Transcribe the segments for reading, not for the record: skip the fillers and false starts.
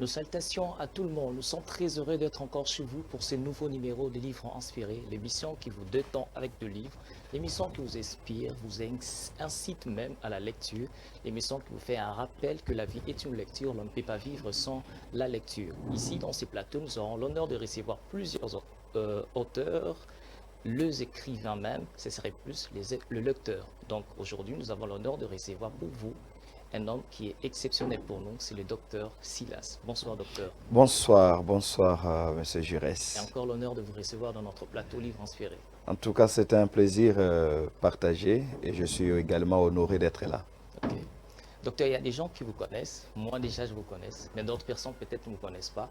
Nos salutations à tout le monde. Nous sommes très heureux d'être encore chez vous pour ce nouveau numéro de Livres Inspirés, l'émission qui vous détend avec de livres, l'émission qui vous inspire, vous incite même à la lecture, l'émission qui vous fait un rappel que la vie est une lecture, l'on ne peut pas vivre sans la lecture. Ici, dans ces plateaux, nous aurons l'honneur de recevoir plusieurs auteurs, les écrivains même, ce serait plus le lecteur. Donc aujourd'hui, nous avons l'honneur de recevoir pour vous un homme qui est exceptionnel pour nous, c'est le docteur Silas. Bonsoir docteur. Bonsoir, bonsoir, Monsieur Et Jurès. encore l'honneur de vous recevoir dans notre plateau Livre Inspiré. En tout cas, c'est un plaisir partagé et je suis également honoré d'être là. Ok. Docteur, il y a des gens qui vous connaissent, moi déjà je vous connais, mais d'autres personnes peut-être ne vous connaissent pas.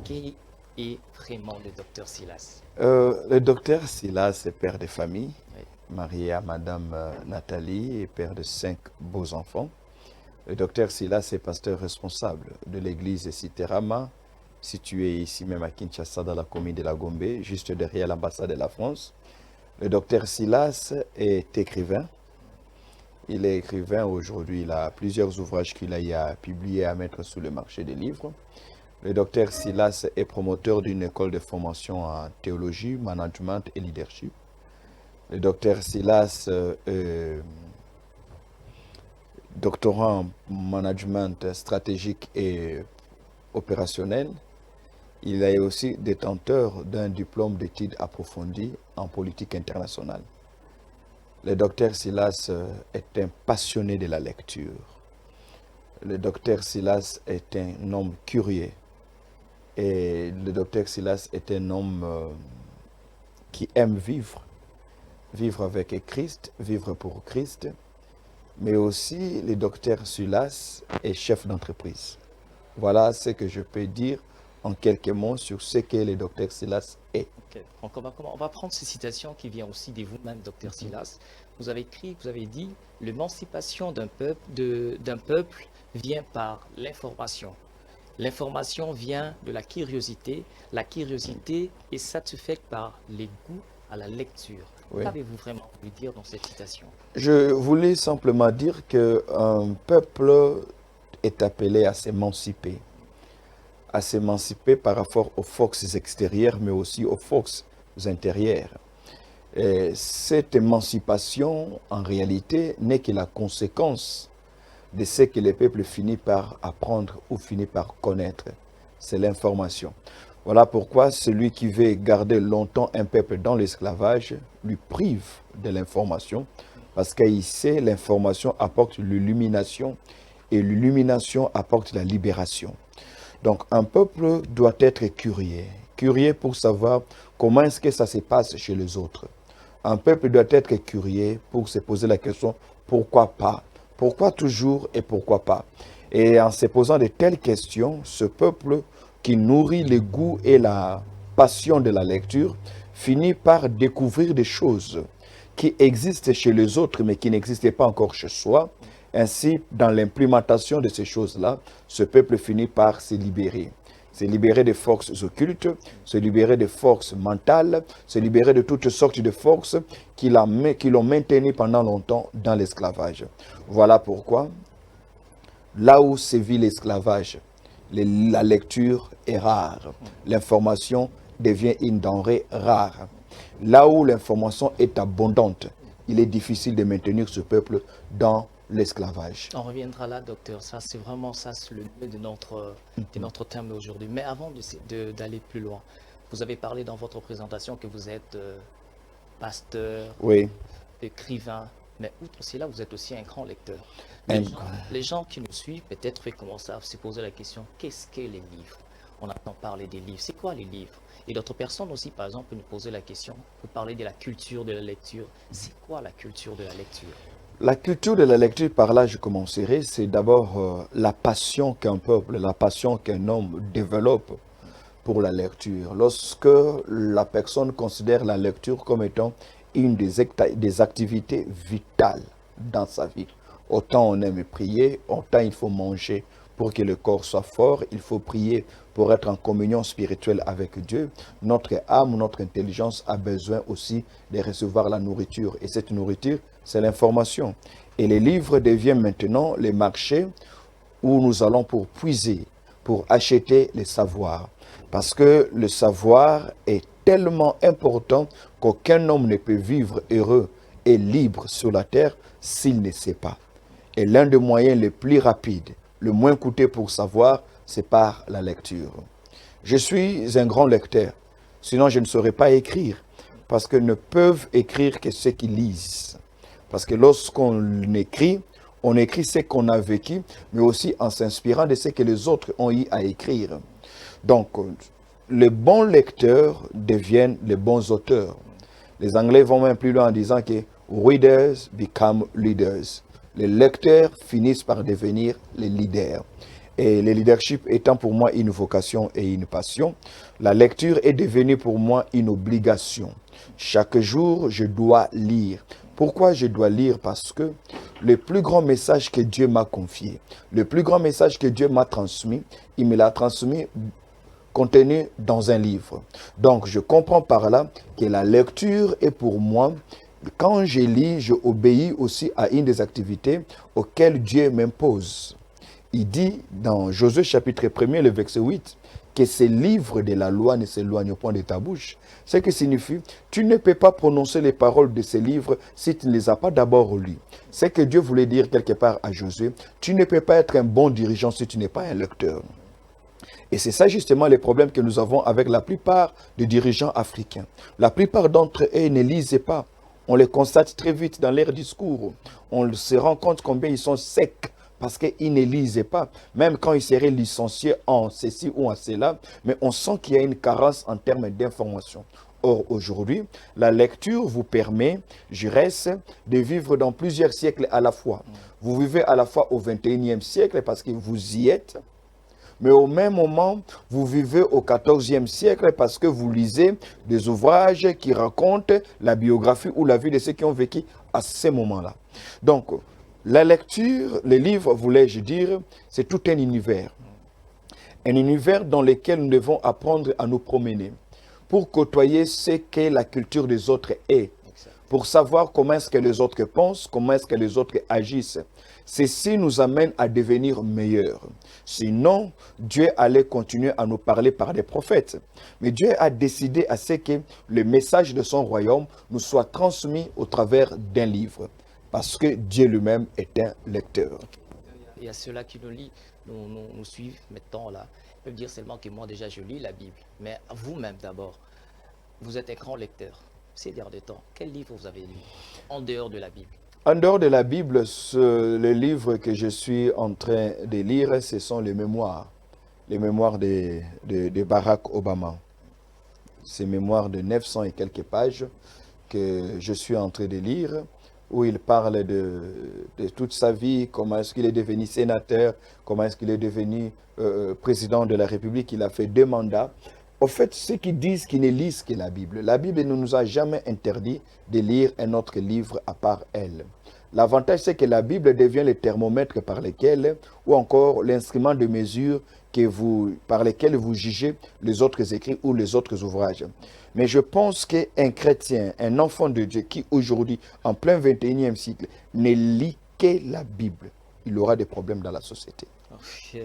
Qui est vraiment le docteur Silas? Le docteur Silas est père de famille, Oui. marié à Madame Nathalie et père de 5 beaux enfants. Le docteur Silas est pasteur responsable de l'église Citerama, située ici même à Kinshasa, dans la commune de la Gombe, juste derrière l'ambassade de la France. Le docteur Silas est écrivain. Il est écrivain aujourd'hui. Il a plusieurs ouvrages qu'il a publiés à mettre sur le marché des livres. Le docteur Silas est promoteur d'une école de formation en théologie, management et leadership. Le docteur Silas est doctorant en management stratégique et opérationnel. Il est aussi détenteur d'un diplôme d'études approfondies en politique internationale. Le docteur Silas est un passionné de la lecture. Le docteur Silas est un homme curieux. Et le docteur Silas est un homme qui aime vivre. Vivre avec Christ, vivre pour Christ. Mais aussi, le docteur Silas est chef d'entreprise. Voilà ce que je peux dire en quelques mots sur ce que le docteur Silas est. Ok. Donc on va prendre ces citations qui viennent aussi de vous-même, docteur Silas. Vous avez écrit, vous avez dit, l'émancipation d'un peuple vient par l'information. L'information vient de la curiosité est satisfaite par les goûts à la lecture. Oui. Qu'avez-vous vraiment voulu dire dans cette citation? Je voulais simplement dire qu'un peuple est appelé à s'émanciper par rapport aux forces extérieures, mais aussi aux forces intérieures. Et cette émancipation, en réalité, n'est que la conséquence de ce que le peuple finit par apprendre ou finit par connaître. C'est l'information. Voilà pourquoi celui qui veut garder longtemps un peuple dans l'esclavage lui prive de l'information, parce qu'il sait l'information apporte l'illumination et l'illumination apporte la libération. Donc un peuple doit être curieux pour savoir comment est-ce que ça se passe chez les autres. Un peuple doit être curieux pour se poser la question pourquoi pas, pourquoi toujours et pourquoi pas. Et en se posant de telles questions, ce peuple qui nourrit le goût et la passion de la lecture finit par découvrir des choses qui existent chez les autres mais qui n'existaient pas encore chez soi. Ainsi, dans l'implémentation de ces choses-là, ce peuple finit par se libérer des forces occultes, se libérer des forces mentales, se libérer de toutes sortes de forces qui l'ont maintenu pendant longtemps dans l'esclavage. Voilà pourquoi, là où sévit l'esclavage, la lecture est rare. L'information devient une denrée rare. Là où l'information est abondante, il est difficile de maintenir ce peuple dans l'esclavage. On reviendra là, docteur. Ça, c'est vraiment ça, c'est le nœud de notre thème aujourd'hui. Mais avant d'aller plus loin, vous avez parlé dans votre présentation que vous êtes pasteur, Oui. écrivain, mais outre cela, vous êtes aussi un grand lecteur. Un- Les gens qui nous suivent peut-être commencent à se poser la question, qu'est-ce que les livres? On entend parler des livres. C'est quoi les livres? Et d'autres personnes aussi, par exemple, nous poser la question, vous parlez de la culture de la lecture. C'est quoi la culture de la lecture? La culture de la lecture, par là je commencerai, c'est d'abord la passion qu'un peuple, la passion qu'un homme développe pour la lecture. Lorsque la personne considère la lecture comme étant une des activités vitales dans sa vie. Autant on aime prier, autant il faut manger pour que le corps soit fort, il faut prier pour être en communion spirituelle avec Dieu. Notre âme, notre intelligence a besoin aussi de recevoir la nourriture. Et cette nourriture, c'est l'information. Et les livres deviennent maintenant les marchés où nous allons pour pour acheter les savoirs. Parce que le savoir est tellement important qu'aucun homme ne peut vivre heureux et libre sur la terre s'il ne sait pas. Et l'un des moyens les plus rapides, le moins coûteux pour savoir, c'est par la lecture. Je suis un grand lecteur, sinon je ne saurais pas écrire, parce que ne peuvent écrire que ceux qui lisent. Parce que lorsqu'on écrit, on écrit ce qu'on a vécu, mais aussi en s'inspirant de ce que les autres ont eu à écrire. Donc, les bons lecteurs deviennent les bons auteurs. Les Anglais vont même plus loin en disant que readers become leaders. Les lecteurs finissent par devenir les leaders. Et le leadership étant pour moi une vocation et une passion, la lecture est devenue pour moi une obligation. Chaque jour, je dois lire. Pourquoi je dois lire? Parce que le plus grand message que Dieu m'a confié, le plus grand message que Dieu m'a transmis, il me l'a transmis contenu dans un livre. Donc, je comprends par là que la lecture est pour moi, quand je lis, je obéis aussi à une des activités auxquelles Dieu m'impose. Il dit dans Josué chapitre 1er, le verset 8, que ces livres de la loi ne s'éloignent point de ta bouche. Ce qui signifie, tu ne peux pas prononcer les paroles de ces livres si tu ne les as pas d'abord lus. C'est que Dieu voulait dire quelque part à Josué, tu ne peux pas être un bon dirigeant si tu n'es pas un lecteur. Et c'est ça justement les problèmes que nous avons avec la plupart des dirigeants africains. La plupart d'entre eux ne lisent pas. On les constate très vite dans leurs discours. On se rend compte combien ils sont secs parce qu'ils ne lisent pas. Même quand ils seraient licenciés en ceci ou en cela, mais on sent qu'il y a une carence en termes d'information. Or, aujourd'hui, la lecture vous permet, je reste, de vivre dans plusieurs siècles à la fois. Vous vivez à la fois au 21e siècle parce que vous y êtes, mais au même moment, vous vivez au 14e siècle parce que vous lisez des ouvrages qui racontent la biographie ou la vie de ceux qui ont vécu à ce moment-là. Donc, la lecture, les livres, voulais-je dire, c'est tout un univers. Un univers dans lequel nous devons apprendre à nous promener pour côtoyer ce que la culture des autres est, pour savoir comment est-ce que les autres pensent, comment est-ce que les autres agissent. Ceci nous amène à devenir meilleurs. Sinon, Dieu allait continuer à nous parler par des prophètes. Mais Dieu a décidé à ce que le message de son royaume nous soit transmis au travers d'un livre. Parce que Dieu lui-même est un lecteur. Il y a ceux-là qui nous lisent, nous suivent maintenant là. Ils peuvent dire seulement que moi déjà je lis la Bible. Mais vous-même d'abord, vous êtes un grand lecteur. Ces derniers temps, quel livre vous avez lu en dehors de la Bible? En dehors de la Bible, le livre que je suis en train de lire, ce sont les mémoires de Barack Obama. Ces mémoires de 900 et quelques pages que je suis en train de lire, où il parle de toute sa vie, comment est-ce qu'il est devenu sénateur, comment est-ce qu'il est devenu président de la République, il a fait 2 mandats. Au fait, ceux qui disent qu'ils ne lisent que la Bible ne nous a jamais interdit de lire un autre livre à part elle. L'avantage, c'est que la Bible devient le thermomètre par lequel, ou encore l'instrument de mesure par lequel vous jugez les autres écrits ou les autres ouvrages. Mais je pense qu'un chrétien, un enfant de Dieu qui aujourd'hui, en plein 21e siècle, ne lit que la Bible, il aura des problèmes dans la société. Ok.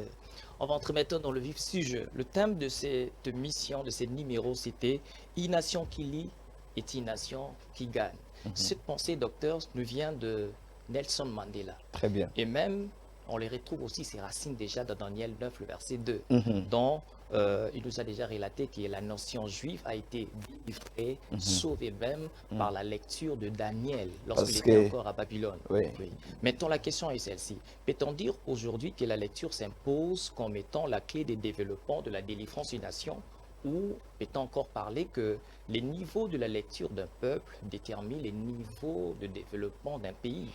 On va entrer maintenant dans le vif sujet. Le thème de cette mission, de ces numéros, c'était « Une nation qui lit est une nation qui gagne ». Cette pensée, docteur, nous vient de Nelson Mandela. Très bien. Et même, on les retrouve aussi, ses racines déjà dans Daniel 9, le verset 2, dont il nous a déjà relaté que la nation juive a été délivrée, sauvée même par la lecture de Daniel lorsqu'il était encore à Babylone. Oui. Oui. Maintenant, la question est celle-ci. Peut-on dire aujourd'hui que la lecture s'impose comme étant la clé des développements de la délivrance d'une nation, ou peut-on encore parler que les niveaux de la lecture d'un peuple déterminent les niveaux de développement d'un pays?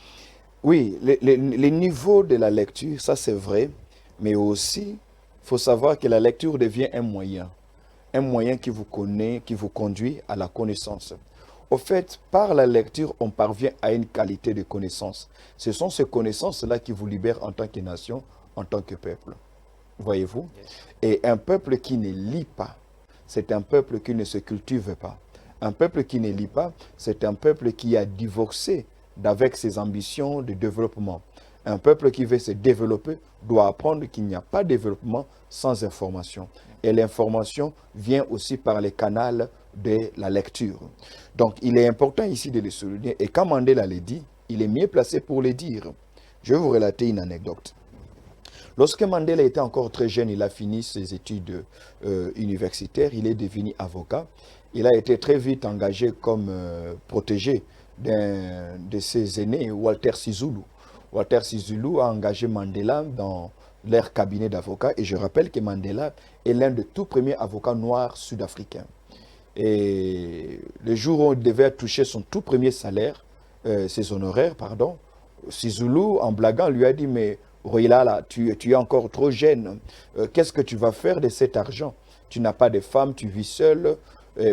Oui, les niveaux de la lecture, ça c'est vrai, mais aussi, il faut savoir que la lecture devient un moyen qui vous conduit à la connaissance. Au fait, par la lecture, on parvient à une qualité de connaissance. Ce sont ces connaissances-là qui vous libèrent en tant que nation, en tant que peuple. Voyez-vous? Et un peuple qui ne lit pas, c'est un peuple qui ne se cultive pas. Un peuple qui ne lit pas, c'est un peuple qui a divorcé d'avec ses ambitions de développement. Un peuple qui veut se développer doit apprendre qu'il n'y a pas de développement sans information. Et l'information vient aussi par les canaux de la lecture. Donc, il est important ici de le souligner. Et quand Mandela l'a dit, il est mieux placé pour le dire. Je vais vous relater une anecdote. Lorsque Mandela était encore très jeune, il a fini ses études universitaires, il est devenu avocat. Il a été très vite engagé comme protégé d'un de ses aînés, Walter Sisulu. Walter Sisulu a engagé Mandela dans leur cabinet d'avocats. Et je rappelle que Mandela est l'un des tout premiers avocats noirs sud-africains. Et le jour où il devait toucher son tout premier salaire, ses honoraires, pardon, Sisulu, en blaguant, lui a dit, mais Royala, tu es encore trop jeune. Qu'est-ce que tu vas faire de cet argent? Tu n'as pas de femme, tu vis seul.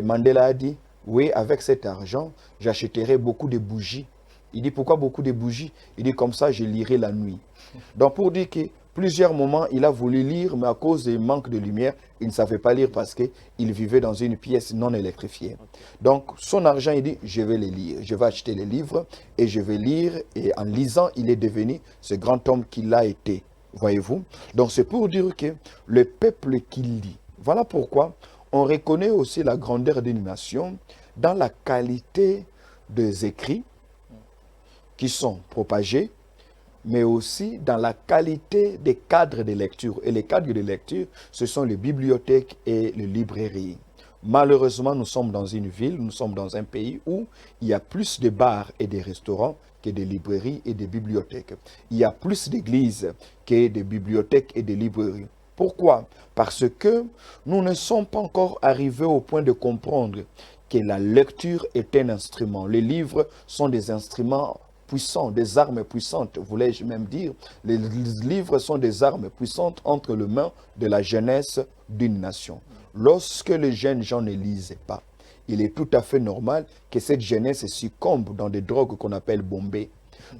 Mandela a dit, oui, avec cet argent, j'achèterai beaucoup de bougies. Il dit, pourquoi beaucoup de bougies? Il dit, comme ça, je lirai la nuit. Donc, pour dire que plusieurs moments, il a voulu lire, mais à cause du manque de lumière, il ne savait pas lire parce qu'il vivait dans une pièce non électrifiée. Donc, son argent, il dit, je vais les lire. Je vais acheter les livres et je vais lire. Et en lisant, il est devenu ce grand homme qu'il a été. Voyez-vous? Donc, c'est pour dire que le peuple qui lit. Voilà pourquoi on reconnaît aussi la grandeur d'une nation dans la qualité des écrits qui sont propagés, mais aussi dans la qualité des cadres de lecture. Et les cadres de lecture, ce sont les bibliothèques et les librairies. Malheureusement, nous sommes dans une ville, nous sommes dans un pays où il y a plus de bars et de restaurants que de librairies et de bibliothèques. Il y a plus d'églises que de bibliothèques et de librairies. Pourquoi? Parce que nous ne sommes pas encore arrivés au point de comprendre que la lecture est un instrument. Les livres sont des instruments puissants, des armes puissantes, voulais-je même dire. Les livres sont des armes puissantes entre les mains de la jeunesse d'une nation. Lorsque les jeunes gens ne lisent pas, il est tout à fait normal que cette jeunesse succombe dans des drogues qu'on appelle bombées.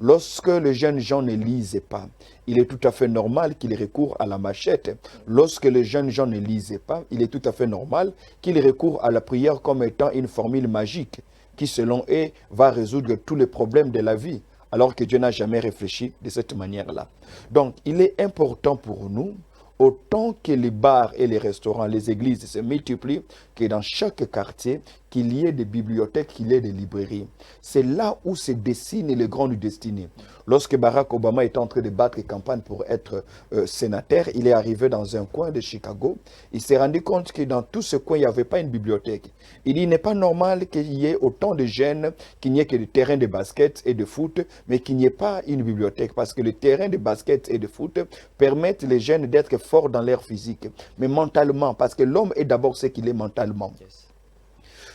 Lorsque les jeunes gens ne lisent pas, il est tout à fait normal qu'ils recourent à la machette. Lorsque les jeunes gens ne lisent pas, il est tout à fait normal qu'ils recourent à la prière comme étant une formule magique qui, selon eux, va résoudre tous les problèmes de la vie, alors que Dieu n'a jamais réfléchi de cette manière-là. Donc, il est important pour nous, autant que les bars et les restaurants, les églises se multiplient, que dans chaque quartier, qu'il y ait des bibliothèques, qu'il y ait des librairies. C'est là où se dessine les grandes destinées. Lorsque Barack Obama était en train de battre campagne pour être sénateur, il est arrivé dans un coin de Chicago. Il s'est rendu compte que dans tout ce coin, il n'y avait pas une bibliothèque. Il dit, il n'est pas normal qu'il y ait autant de jeunes, qu'il n'y ait que des terrains de basket et de foot, mais qu'il n'y ait pas une bibliothèque. Parce que les terrains de basket et de foot permettent les jeunes d'être forts dans leur physique, mais mentalement, parce que l'homme est d'abord ce qu'il est mentalement. Yes.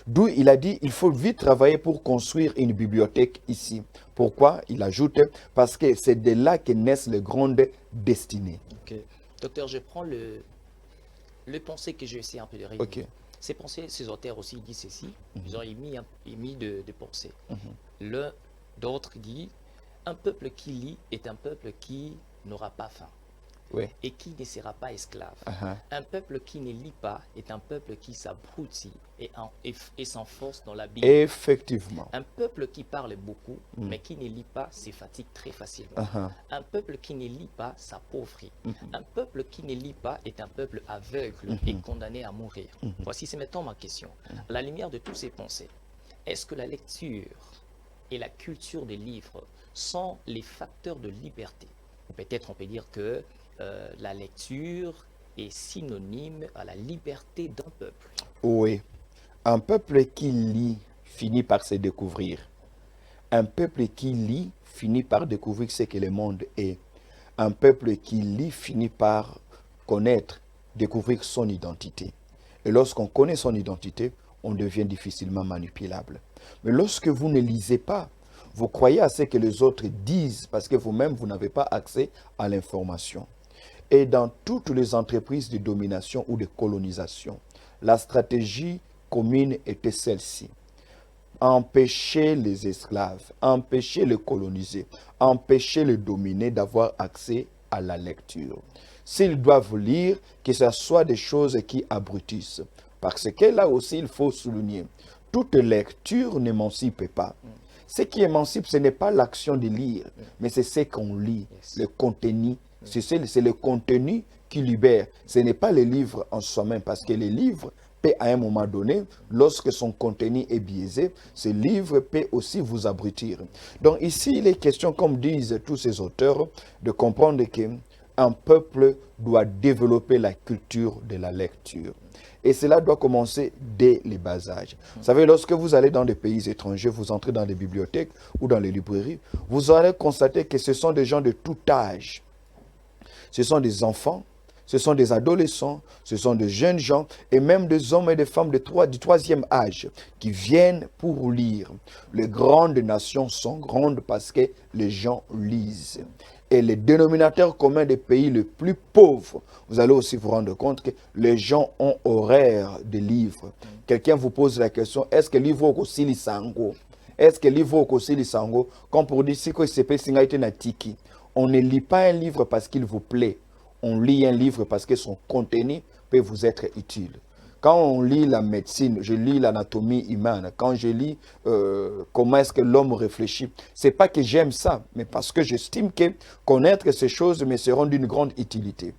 D'où il a dit, il faut vite travailler pour construire une bibliothèque ici. Pourquoi? Il ajoute, parce que c'est de là que naissent les grandes destinées. Ok. Docteur, je prends le pensée que j'ai essayé un peu de réunir. Ok. Ces pensées, ces auteurs aussi disent ceci. Ils ont émis de pensées. D'autres disent, un peuple qui lit est un peuple qui n'aura pas faim. Oui. Et qui ne sera pas esclave. Un peuple qui ne lit pas est un peuple qui s'abrutit et s'enfonce dans l'abîme. Effectivement. Un peuple qui parle beaucoup, mais qui ne lit pas, se fatigue très facilement. Un peuple qui ne lit pas s'appauvrit. Un peuple qui ne lit pas est un peuple aveugle et condamné à mourir. Voici, c'est maintenant ma question. À la lumière de tous ces pensées, est-ce que la lecture et la culture des livres sont les facteurs de liberté? Peut-être on peut dire que la lecture est synonyme à la liberté d'un peuple. Oui. Un peuple qui lit finit par se découvrir. Un peuple qui lit finit par découvrir ce que le monde est. Un peuple qui lit finit par connaître, découvrir son identité. Et lorsqu'on connaît son identité, on devient difficilement manipulable. Mais lorsque vous ne lisez pas, vous croyez à ce que les autres disent parce que vous-même, vous n'avez pas accès à l'information. Et dans toutes les entreprises de domination ou de colonisation, la stratégie commune était celle-ci. Empêcher les esclaves, empêcher les colonisés, empêcher les dominés d'avoir accès à la lecture. S'ils doivent lire, que ce soit des choses qui abrutissent. Parce que là aussi, il faut souligner, toute lecture n'émancipe pas. Ce qui émancipe, ce n'est pas l'action de lire, mais c'est ce qu'on lit, Yes. le contenu. C'est le contenu qui libère. Ce n'est pas le livre en soi-même, parce que le livre peut à un moment donné, lorsque son contenu est biaisé, ce livre peut aussi vous abrutir. Donc ici, il est question, comme disent tous ces auteurs, de comprendre qu'un peuple doit développer la culture de la lecture. Et cela doit commencer dès les bas âges. Vous savez, lorsque vous allez dans des pays étrangers, vous entrez dans des bibliothèques ou dans les librairies, vous allez constater que ce sont des gens de tout âge. Ce sont des enfants, ce sont des adolescents, ce sont des jeunes gens et même des hommes et des femmes du troisième âge qui viennent pour lire. Les grandes nations sont grandes parce que les gens lisent. Et les dénominateurs communs des pays les plus pauvres, vous allez aussi vous rendre compte que les gens ont horaire de livres. Quelqu'un vous pose la question, est-ce que livre au Kosili Sango? Est-ce que livre au Kosili Sango? Comme pour dire, si c'est na tiki. On ne lit pas un livre parce qu'il vous plaît. On lit un livre parce que son contenu peut vous être utile. Quand on lit la médecine, je lis l'anatomie humaine, quand je lis comment est-ce que l'homme réfléchit, c'est pas que j'aime ça, mais parce que j'estime que connaître ces choses me seront d'une grande utilité.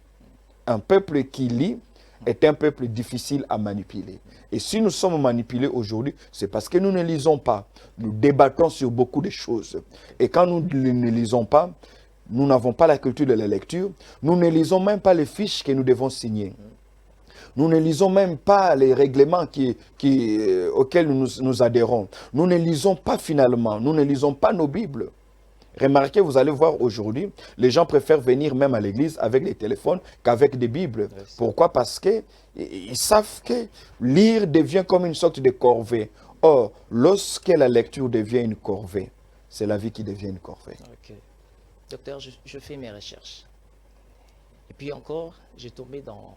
Un peuple qui lit est un peuple difficile à manipuler. Et si nous sommes manipulés aujourd'hui, c'est parce que nous ne lisons pas. Nous débattons sur beaucoup de choses. Et quand nous ne lisons pas, nous n'avons pas la culture de la lecture. Nous ne lisons même pas les fiches que nous devons signer. Nous ne lisons même pas les règlements auxquels nous adhérons. Nous ne lisons pas finalement. Nous ne lisons pas nos Bibles. Remarquez, vous allez voir aujourd'hui, les gens préfèrent venir même à l'église avec des téléphones qu'avec des Bibles. Yes. Pourquoi? Parce qu'ils savent que lire devient comme une sorte de corvée. Or, lorsque la lecture devient une corvée, c'est la vie qui devient une corvée. Ok. Docteur, je fais mes recherches. Et puis encore, j'ai tombé dans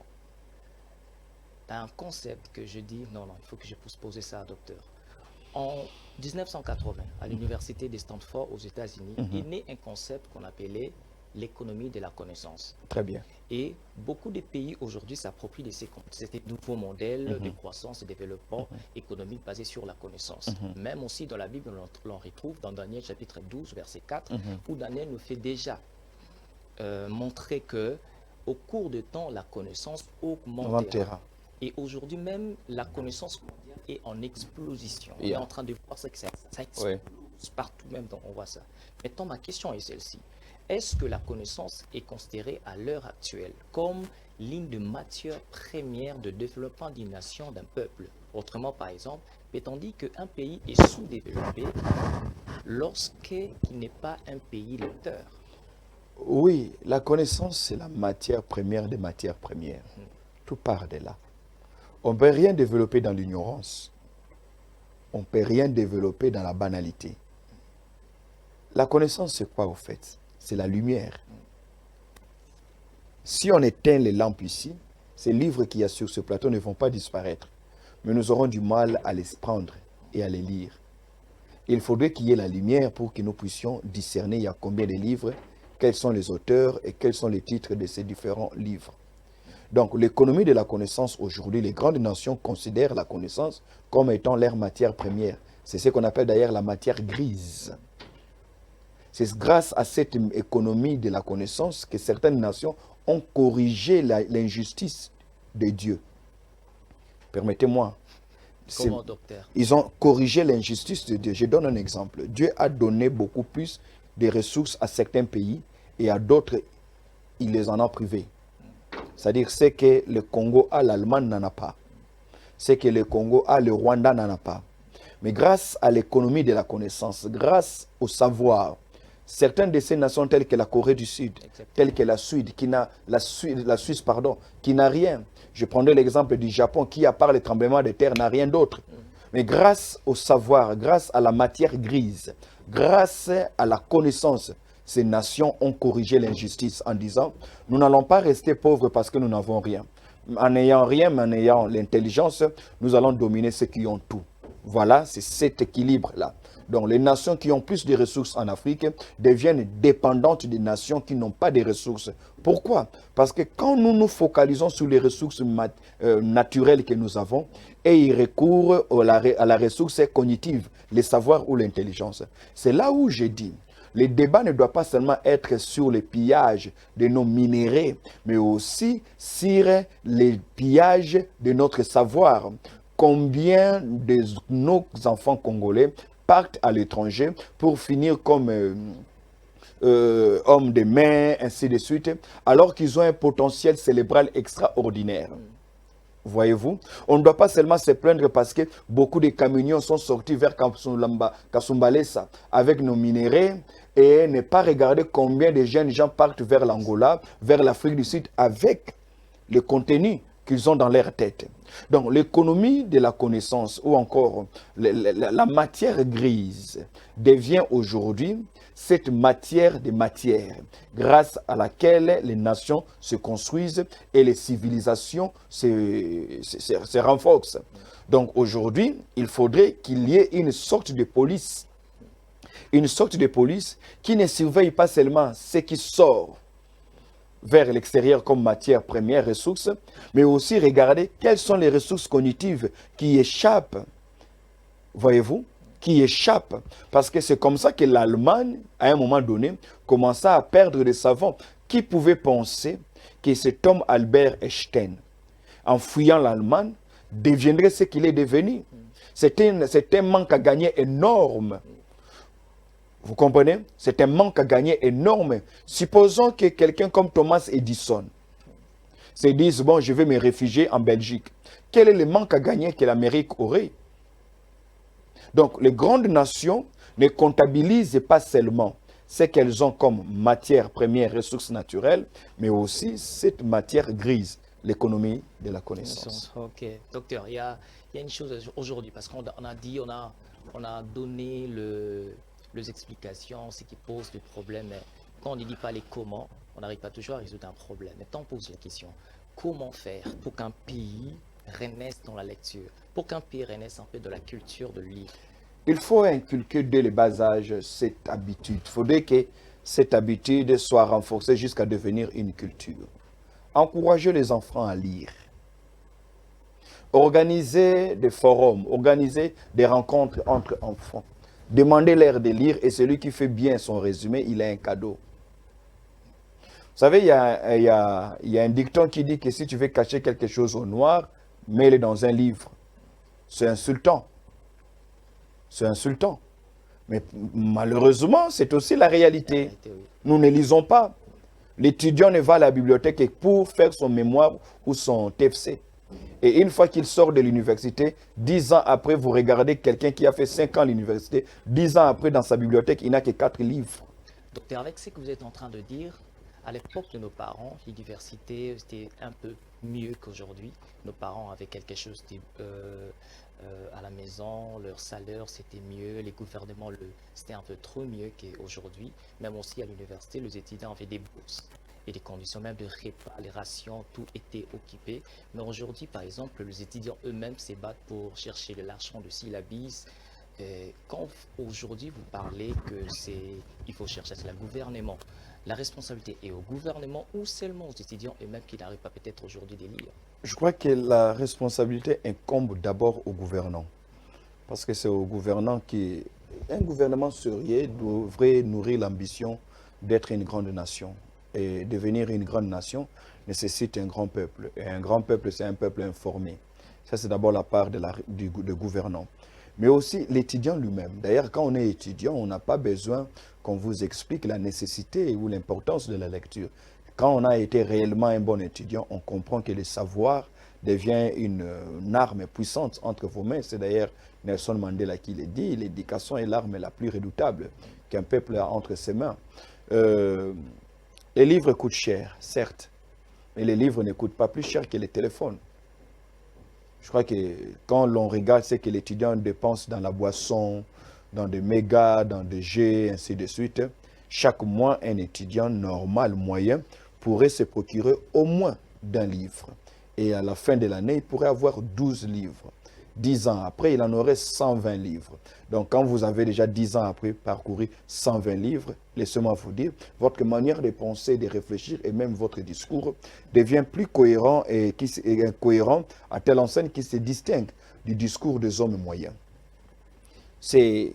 un concept que je dis, non, il faut que je puisse poser ça à docteur. En 1980, à l'université de Stanford aux États-Unis, est né un concept qu'on appelait l'économie de la connaissance. Très bien. Et beaucoup de pays aujourd'hui s'approprient de ces nouveaux modèles de croissance et développement économique basés sur la connaissance. Même aussi dans la Bible, l'on retrouve dans Daniel chapitre 12, verset 4, où Daniel nous fait déjà montrer que au cours du temps, la connaissance augmentera. Et aujourd'hui même, la connaissance mondiale est en explosion. On est en train de voir ça, que ça explose partout, même on voit ça. Maintenant, ma question est celle-ci. Est-ce que la connaissance est considérée à l'heure actuelle comme l'une des matières premières de développement d'une nation, d'un peuple? Autrement, par exemple, peut-on dire qu'un pays est sous-développé lorsqu'il n'est pas un pays lecteur? Oui, la connaissance, c'est la matière première des matières premières. Tout part de là. On ne peut rien développer dans l'ignorance. On ne peut rien développer dans la banalité. La connaissance, c'est quoi au fait? C'est la lumière. Si on éteint les lampes ici, ces livres qu'il y a sur ce plateau ne vont pas disparaître. Mais nous aurons du mal à les prendre et à les lire. Il faudrait qu'il y ait la lumière pour que nous puissions discerner il y a combien de livres, quels sont les auteurs et quels sont les titres de ces différents livres. Donc, l'économie de la connaissance aujourd'hui, les grandes nations considèrent la connaissance comme étant leur matière première. C'est ce qu'on appelle d'ailleurs la matière grise. C'est grâce à cette économie de la connaissance que certaines nations ont corrigé l'injustice de Dieu. Permettez-moi. Comment, docteur? Ils ont corrigé l'injustice de Dieu. Je donne un exemple. Dieu a donné beaucoup plus de ressources à certains pays et à d'autres, il les en a privés. C'est-à-dire, ce que le Congo a, l'Allemagne n'en a pas. Ce que le Congo a, le Rwanda n'en a pas. Mais grâce à l'économie de la connaissance, grâce au savoir, certaines de ces nations telles que la Corée du Sud, telles que la Suisse, qui n'a rien. Je prendrai l'exemple du Japon qui, à part les tremblements de terre, n'a rien d'autre. Mais grâce au savoir, grâce à la matière grise, grâce à la connaissance, ces nations ont corrigé l'injustice en disant « Nous n'allons pas rester pauvres parce que nous n'avons rien. En n'ayant rien, mais en ayant l'intelligence, nous allons dominer ceux qui ont tout. » Voilà, c'est cet équilibre-là. Donc, les nations qui ont plus de ressources en Afrique deviennent dépendantes des nations qui n'ont pas de ressources. Pourquoi? Parce que quand nous nous focalisons sur les ressources naturelles que nous avons, et ils recourent à la ressource cognitive, les savoirs ou l'intelligence. C'est là où j'ai dit, le débat ne doit pas seulement être sur le pillage de nos minéraux, mais aussi sur les pillages de notre savoir. Combien de nos enfants congolais partent à l'étranger pour finir comme hommes de main, ainsi de suite, alors qu'ils ont un potentiel cérébral extraordinaire. Voyez-vous, on ne doit pas seulement se plaindre parce que beaucoup de camions sont sortis vers Kasumbalesa avec nos minéraux et ne pas regarder combien de jeunes gens partent vers l'Angola, vers l'Afrique du Sud avec le contenu qu'ils ont dans leur tête. Donc l'économie de la connaissance ou encore la matière grise devient aujourd'hui cette matière des matières grâce à laquelle les nations se construisent et les civilisations se renforcent. Donc aujourd'hui, il faudrait qu'il y ait une sorte de police qui ne surveille pas seulement ce qui sort vers l'extérieur comme matière première, ressource, mais aussi regarder quelles sont les ressources cognitives qui échappent, voyez-vous, qui échappent. Parce que c'est comme ça que l'Allemagne, à un moment donné, commença à perdre des savants. Qui pouvait penser que cet homme Albert Einstein, en fuyant l'Allemagne, deviendrait ce qu'il est devenu? C'est un manque à gagner énorme. Vous comprenez? C'est un manque à gagner énorme. Supposons que quelqu'un comme Thomas Edison se dise, bon, je vais me réfugier en Belgique. Quel est le manque à gagner que l'Amérique aurait? Donc, les grandes nations ne comptabilisent pas seulement ce qu'elles ont comme matière première, ressources naturelles, mais aussi cette matière grise, l'économie de la connaissance. Ok, docteur, il y a une chose aujourd'hui, parce qu'on a dit, on a donné les explications, ce qui pose des problèmes, mais quand on ne dit pas les comment, on n'arrive pas toujours à résoudre un problème. Maintenant, on pose la question, comment faire pour qu'un pays renaisse dans la lecture, pour qu'un pays renaisse un peu de la culture de lire? Il faut inculquer dès le bas âge cette habitude. Il faudrait que cette habitude soit renforcée jusqu'à devenir une culture. Encourager les enfants à lire. Organiser des forums, organiser des rencontres entre enfants. Demandez-leur de lire et celui qui fait bien son résumé, il a un cadeau. Vous savez, il y a un dicton qui dit que si tu veux cacher quelque chose au noir, mets-le dans un livre. C'est insultant. C'est insultant. Mais malheureusement, c'est aussi la réalité. Nous ne lisons pas. L'étudiant ne va à la bibliothèque que pour faire son mémoire ou son TFC. Et une fois qu'il sort de l'université, 10 ans après, vous regardez quelqu'un qui a fait 5 ans à l'université, 10 ans après, dans sa bibliothèque, il n'a que 4 livres. Docteur, avec ce que vous êtes en train de dire, à l'époque de nos parents, l'université, c'était un peu mieux qu'aujourd'hui. Nos parents avaient quelque chose à la maison, leur salaire, c'était mieux, les gouvernements, c'était un peu trop mieux qu'aujourd'hui. Même aussi à l'université, les étudiants avaient des bourses et des conditions même de repas, les rations, tout était occupé. Mais aujourd'hui, par exemple, les étudiants eux-mêmes se battent pour chercher de l'argent de syllabus. Quand aujourd'hui vous parlez il faut chercher le gouvernement, la responsabilité est au gouvernement ou seulement aux étudiants eux-mêmes qui n'arrivent pas peut-être aujourd'hui de lire? Je crois que la responsabilité incombe d'abord au gouvernant. Parce que c'est au gouvernant qui... Un gouvernement sérieux devrait nourrir l'ambition d'être une grande nation. Et devenir une grande nation nécessite un grand peuple. Et un grand peuple, c'est un peuple informé. Ça, c'est d'abord la part du gouvernant. Mais aussi l'étudiant lui-même. D'ailleurs, quand on est étudiant, on n'a pas besoin qu'on vous explique la nécessité ou l'importance de la lecture. Quand on a été réellement un bon étudiant, on comprend que le savoir devient une arme puissante entre vos mains. C'est d'ailleurs Nelson Mandela qui le dit, l'éducation est l'arme la plus redoutable qu'un peuple a entre ses mains. Les livres coûtent cher, certes, mais les livres ne coûtent pas plus cher que les téléphones. Je crois que quand l'on regarde ce que l'étudiant dépense dans la boisson, dans des mégas, dans des jeux, ainsi de suite, chaque mois, un étudiant normal, moyen, pourrait se procurer au moins d'un livre. Et à la fin de l'année, il pourrait avoir 12 livres. 10 ans après, il en aurait 120 livres. Donc, quand vous avez déjà 10 ans après parcouru 120 livres, laissez-moi vous dire, votre manière de penser, de réfléchir et même votre discours devient plus cohérent et cohérent à telle enseigne qui se distingue du discours des hommes moyens. C'est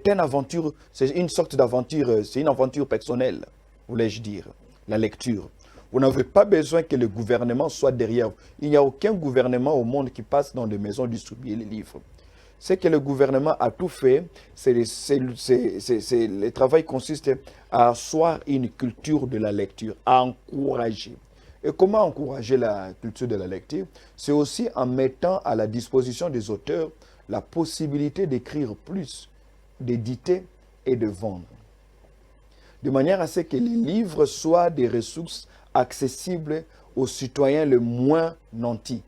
une aventure, c'est une sorte d'aventure, c'est une aventure personnelle, voulais-je dire, la lecture. Vous n'avez pas besoin que le gouvernement soit derrière vous. Il n'y a aucun gouvernement au monde qui passe dans des maisons distribuer les livres. Ce que le gouvernement a tout fait, le travail consiste à asseoir une culture de la lecture, à encourager. Et comment encourager la culture de la lecture? C'est aussi en mettant à la disposition des auteurs la possibilité d'écrire plus, d'éditer et de vendre. De manière à ce que les livres soient des ressources accessibles aux citoyens le moins nantis,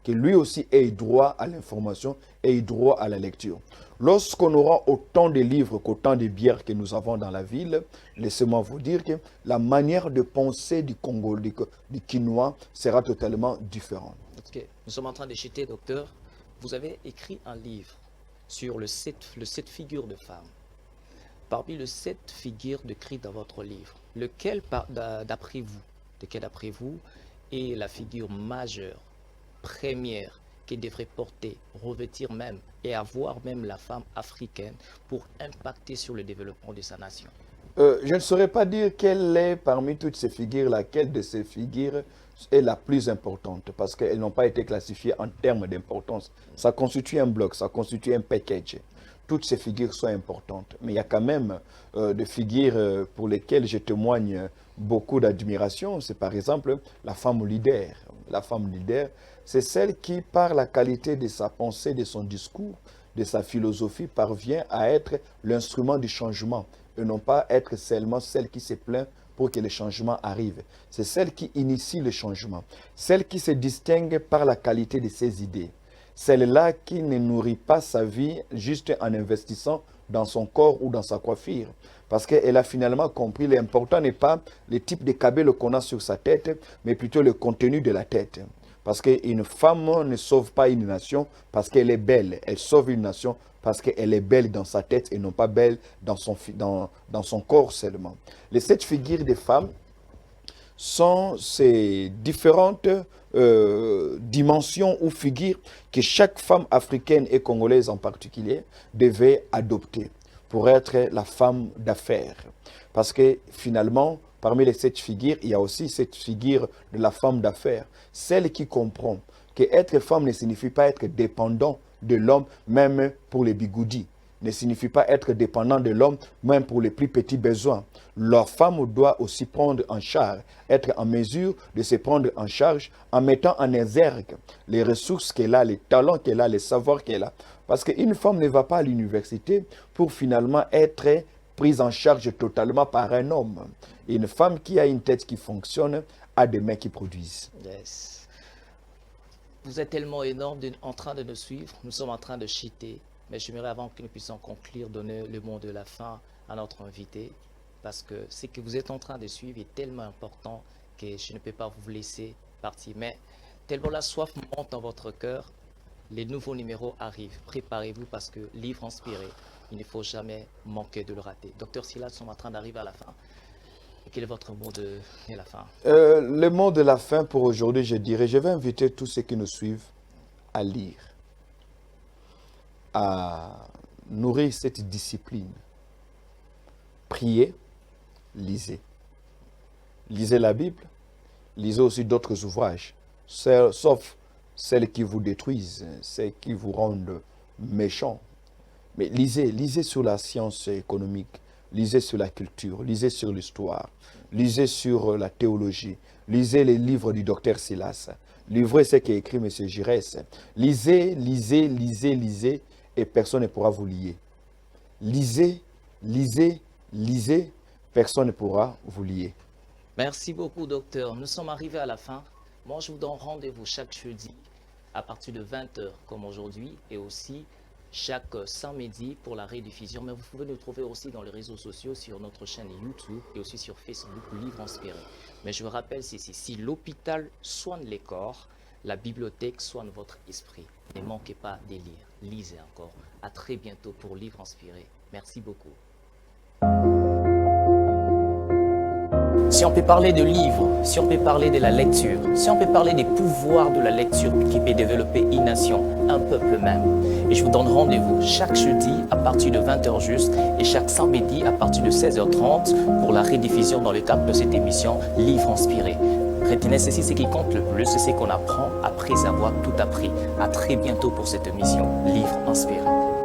que lui aussi ait droit à l'information et ait droit à la lecture. Lorsqu'on aura autant de livres qu'autant de bières que nous avons dans la ville, laissez-moi vous dire que la manière de penser du Congo, du Quinois, sera totalement différente. Ok. Nous sommes en train de citer, docteur. Vous avez écrit un livre sur le 7 figures de femmes. Parmi les 7 figures décrites dans votre livre, lequel d'après vous est la figure majeure, première, qui devrait porter, revêtir même et avoir même la femme africaine pour impacter sur le développement de sa nation? Je ne saurais pas dire quelle est parmi toutes ces figures, laquelle de ces figures est la plus importante, parce qu'elles n'ont pas été classifiées en termes d'importance. Ça constitue un bloc, ça constitue un package. Toutes ces figures sont importantes, mais il y a quand même des figures pour lesquelles je témoigne beaucoup d'admiration. C'est par exemple la femme leader. La femme leader, c'est celle qui, par la qualité de sa pensée, de son discours, de sa philosophie, parvient à être l'instrument du changement et non pas être seulement celle qui se plaint pour que le changement arrive. C'est celle qui initie le changement, celle qui se distingue par la qualité de ses idées. Celle-là qui ne nourrit pas sa vie juste en investissant dans son corps ou dans sa coiffure. Parce qu'elle a finalement compris l'important n'est pas le type de cabelle qu'on a sur sa tête, mais plutôt le contenu de la tête. Parce qu'une femme ne sauve pas une nation parce qu'elle est belle. Elle sauve une nation parce qu'elle est belle dans sa tête et non pas belle dans son corps seulement. Les 7 figures des femmes sont ces différentes dimensions ou figures que chaque femme africaine et congolaise en particulier devait adopter pour être la femme d'affaires. Parce que finalement, parmi les 7 figures, il y a aussi cette figure de la femme d'affaires, celle qui comprend que être femme ne signifie pas être dépendant de l'homme, même pour les bigoudis. Ne signifie pas être dépendant de l'homme, même pour les plus petits besoins. Leur femme doit aussi prendre en charge, être en mesure de se prendre en charge en mettant en exergue les ressources qu'elle a, les talents qu'elle a, les savoirs qu'elle a. Parce qu'une femme ne va pas à l'université pour finalement être prise en charge totalement par un homme. Une femme qui a une tête qui fonctionne a des mains qui produisent. Yes. Vous êtes tellement énorme en train de nous suivre. Nous sommes en train de cheater. Mais j'aimerais, avant que nous puissions conclure, donner le mot de la fin à notre invité. Parce que ce que vous êtes en train de suivre est tellement important que je ne peux pas vous laisser partir. Mais tellement la soif monte dans votre cœur, les nouveaux numéros arrivent. Préparez-vous parce que livre inspiré, il ne faut jamais manquer de le rater. Docteur Silas, nous sommes en train d'arriver à la fin. Quel est votre mot de la fin? Le mot de la fin pour aujourd'hui, je dirais, je vais inviter tous ceux qui nous suivent à lire, à nourrir cette discipline. Priez, lisez. Lisez la Bible, lisez aussi d'autres ouvrages, sauf celles qui vous détruisent, celles qui vous rendent méchants. Mais lisez sur la science économique, lisez sur la culture, lisez sur l'histoire, lisez sur la théologie, lisez les livres du docteur Silas, livrez ce qu'a écrit M. Giresse. Lisez, lisez, lisez, lisez, et personne ne pourra vous lier. Lisez, lisez, lisez, personne ne pourra vous lier. Merci beaucoup, docteur. Nous sommes arrivés à la fin. Moi, je vous donne rendez-vous chaque jeudi à partir de 20 h comme aujourd'hui et aussi chaque samedi pour la rediffusion. Mais vous pouvez nous trouver aussi dans les réseaux sociaux, sur notre chaîne YouTube et aussi sur Facebook, Livre Inspiré. Mais je vous rappelle ceci, si l'hôpital soigne les corps, la bibliothèque soigne votre esprit. Ne manquez pas de lire. Lisez encore. À très bientôt pour Livres Inspirés. Merci beaucoup. Si on peut parler de livres, si on peut parler de la lecture, si on peut parler des pouvoirs de la lecture qui peut développer une nation, un peuple même. Et je vous donne rendez-vous chaque jeudi à partir de 20h juste et chaque samedi à partir de 16h30 pour la rediffusion dans le cadre de cette émission Livres Inspirés. Retenez ceci, ce qui compte le plus, c'est ce qu'on apprend après avoir tout appris. À très bientôt pour cette émission Livres Inspirés.